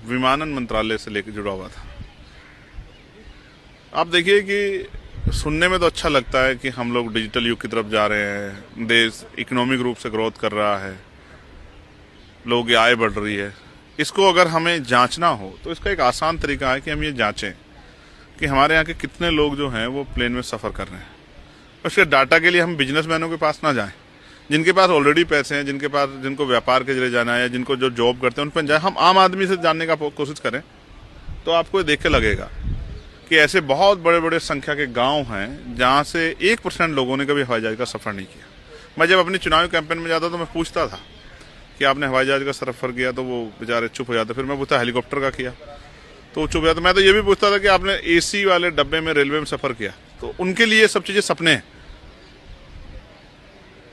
विमानन मंत्रालय से लेकर जुड़ा हुआ था। आप देखिए कि सुनने में तो अच्छा लगता है कि हम लोग डिजिटल युग की तरफ जा रहे हैं, देश इकोनॉमिक रूप से ग्रोथ कर रहा है, लोगों की आय बढ़ रही है। इसको अगर हमें जांचना हो तो इसका एक आसान तरीका है कि हम ये जांचें कि हमारे यहाँ के कितने लोग जो हैं वो प्लेन में सफ़र कर रहे हैं। उसके डाटा के लिए हम बिजनेसमैनों के पास ना जाएं, जिनके पास ऑलरेडी पैसे हैं, जिनको व्यापार के जरिए जाना है या जिनको जो जॉब करते हैं उन पर जाए। हम आम आदमी से जानने का कोशिश करें तो आपको देख के लगेगा कि ऐसे बहुत बड़े बड़े संख्या के गांव हैं जहां से 1% लोगों ने कभी हवाई जहाज का सफ़र नहीं किया। मैं जब अपनी चुनावी कैंपेन में जाता तो मैं पूछता था कि आपने हवाई जहाज का सफ़र किया, तो वो बेचारे चुप हो जाते। फिर मैं पूछता हेलीकॉप्टर का किया तो वो चुप हो जाता। मैं तो ये भी पूछता था कि आपने एसी वाले डब्बे में रेलवे में सफ़र किया, तो उनके लिए सब चीज़ें सपने हैं।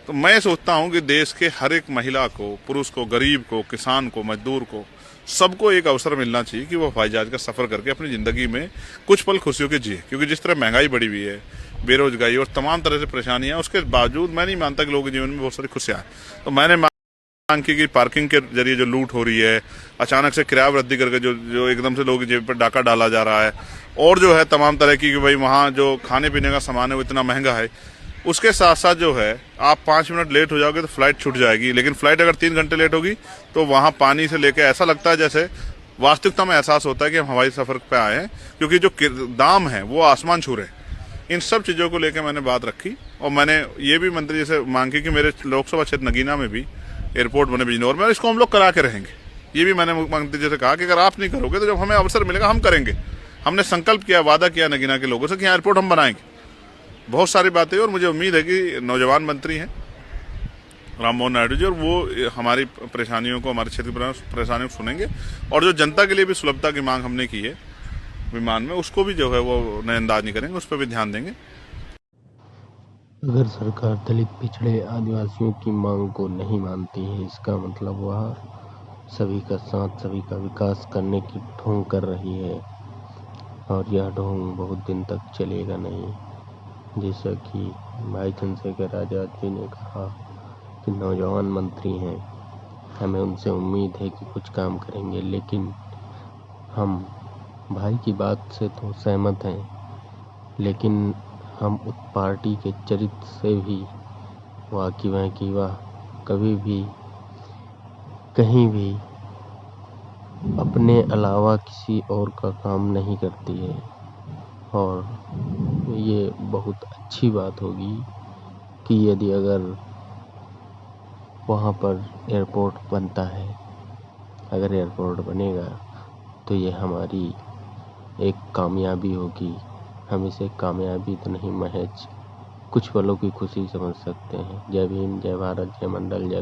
तो मैं सोचता हूं कि देश के हर एक महिला को, पुरुष को, गरीब को, किसान को, मजदूर को, सबको एक अवसर मिलना चाहिए कि वो हवाई जहाज का सफर करके अपनी जिंदगी में कुछ पल खुशियों के जिए। क्योंकि जिस तरह महंगाई बढ़ी हुई है, बेरोजगारी और तमाम तरह से परेशानियां, उसके बावजूद मैं नहीं मानता कि लोगों के जीवन में बहुत सारी खुशियां हैं। तो मैंने मांग की कि पार्किंग के जरिए जो लूट हो रही है, अचानक से किराया वृद्धि करके जो एकदम से लोगों की जेब पर डाका डाला जा रहा है, और जो है तमाम तरह की कि भाई वहाँ जो खाने पीने का सामान है वो इतना महंगा है, उसके साथ साथ जो है आप 5 मिनट लेट हो जाओगे तो फ्लाइट छूट जाएगी। लेकिन फ्लाइट अगर 3 घंटे लेट होगी तो वहाँ पानी से लेकर ऐसा लगता है जैसे वास्तविकता में एहसास होता है कि हम हवाई सफर पे आए हैं, क्योंकि जो दाम है वो आसमान छू रहे हैं। इन सब चीज़ों को लेकर मैंने बात रखी और मैंने ये भी मंत्री जी से मांग की कि मेरे लोकसभा क्षेत्र नगीना में भी एयरपोर्ट बने बिजनौर में, और इसको हम लोग करा के रहेंगे। ये भी मैंने मुख्यमंत्री जी से कहा कि अगर आप नहीं करोगे तो जब हमें अवसर मिलेगा हम करेंगे। हमने संकल्प किया, वादा किया नगीना के लोगों से कि एयरपोर्ट हम बनाएंगे। बहुत सारी बातें, और मुझे उम्मीद है कि नौजवान मंत्री हैं राम मोहन नायडू जी, और वो हमारी परेशानियों को, हमारे क्षेत्र की परेशानियों को सुनेंगे, और जो जनता के लिए भी सुलभता की मांग हमने की है विमान में, उसको भी जो है वो नजरअंदाज नहीं करेंगे, उस पर भी ध्यान देंगे। अगर सरकार दलित, पिछड़े, आदिवासियों की मांग को नहीं मानती है, इसका मतलब वह सभी का साथ, सभी का विकास करने की ढोंग कर रही है, और यह ढोंग बहुत दिन तक चलेगा नहीं। जैसा कि भाई चंद्रशेखर आज़ाद जी ने कहा कि नौजवान मंत्री हैं, हमें उनसे उम्मीद है कि कुछ काम करेंगे, लेकिन हम भाई की बात से तो सहमत हैं, लेकिन हम उस पार्टी के चरित्र से भी वाकिफ हैं कि वह कभी भी, कहीं भी अपने अलावा किसी और का काम नहीं करती है। और ये बहुत अच्छी बात होगी कि यदि अगर वहाँ पर एयरपोर्ट बनता है, अगर एयरपोर्ट बनेगा तो ये हमारी एक कामयाबी होगी। हम इसे कामयाबी तो नहीं, महज कुछ पलों की खुशी समझ सकते हैं। जय भीम, जय भारत, जय मंडल, जय